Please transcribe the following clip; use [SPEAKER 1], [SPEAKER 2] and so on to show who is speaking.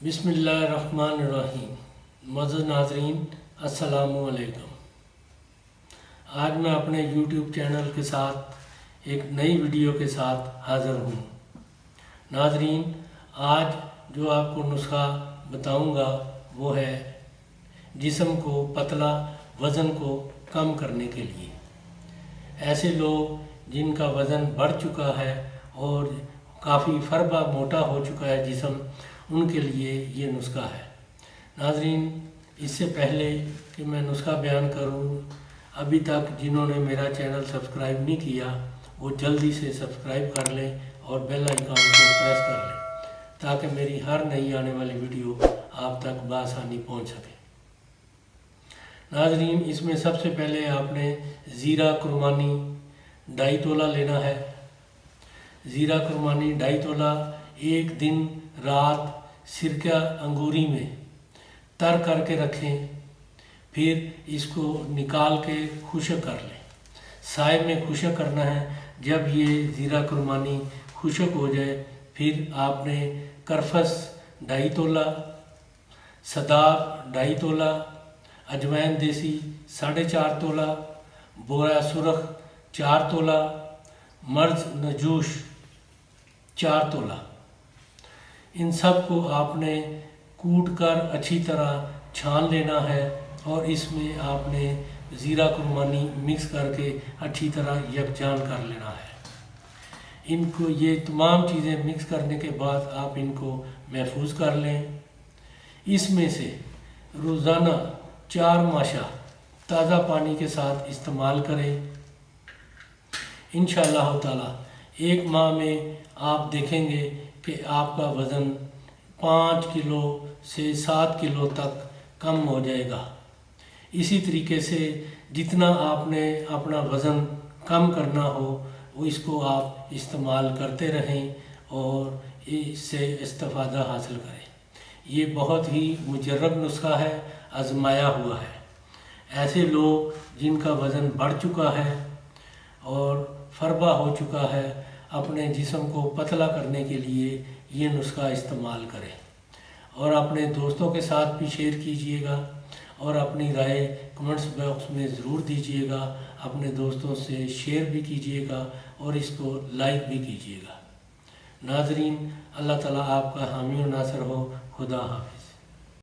[SPEAKER 1] बिस्मिल्लाहिर्रहमानिर्रहीम। मौजूद नाज़रीन अस्सलामु अलैकुम। आज मैं अपने YouTube चैनल के साथ एक नई वीडियो के साथ हाज़िर हूँ। नाज़रीन, आज जो आपको नुस्खा बताऊँगा वो है जिस्म को पतला, वज़न को कम करने के लिए। ऐसे लोग जिनका वज़न बढ़ चुका है और काफ़ी फरबा मोटा हो चुका है जिस्म, उनके लिए ये नुस्खा है। नाज़रीन, इससे पहले कि मैं नुस्खा बयान करूं, अभी तक जिन्होंने मेरा चैनल सब्सक्राइब नहीं किया वो जल्दी से सब्सक्राइब कर लें और बेल आइकन को प्रेस कर लें ताकि मेरी हर नई आने वाली वीडियो आप तक बआसानी पहुंच सके। नाज़रीन, इसमें सबसे पहले आपने ज़ीरा कुर्बानी 2.5 तोला लेना है। ज़ीरा कुर्बानी 2.5 तोला एक दिन रात सिरका अंगूरी में तर करके रखें, फिर इसको निकाल के खुश्क कर लें। साए में खुश्क करना है। जब ये ज़ीरा कुर्बानी खुश्क हो जाए फिर आपने करफस 2.5 तोला, सदाब 2.5 तोला, अजवाइन देसी 4.5 तोला, बोरा सुरख 4 तोला, मर्ज नजूश 4 तोला, इन सब को आपने कूट कर अच्छी तरह छान लेना है और इसमें आपने ज़ीरा कुर्बानी मिक्स करके अच्छी तरह यकजान कर लेना है। इनको ये तमाम चीज़ें मिक्स करने के बाद आप इनको महफूज कर लें। इसमें से रोज़ाना 4 माशा ताज़ा पानी के साथ इस्तेमाल करें। इंशाअल्लाह ताला 1 माह में आप देखेंगे कि आपका वज़न 5 किलो से 7 किलो तक कम हो जाएगा। इसी तरीके से जितना आपने अपना वज़न कम करना हो वो इसको आप इस्तेमाल करते रहें और इससे इस्तिफ़ादा हासिल करें। ये बहुत ही मुजर्रब नुस्खा है, आजमाया हुआ है। ऐसे लोग जिनका वज़न बढ़ चुका है और फरबा हो चुका है, अपने जिस्म को पतला करने के लिए ये नुस्खा इस्तेमाल करें और अपने दोस्तों के साथ भी शेयर कीजिएगा और अपनी राय कमेंट्स बॉक्स में ज़रूर दीजिएगा। अपने दोस्तों से शेयर भी कीजिएगा और इसको लाइक भी कीजिएगा। नाज़रीन, अल्लाह ताला आपका हामी और नासर हो। खुदा हाफ़िज़।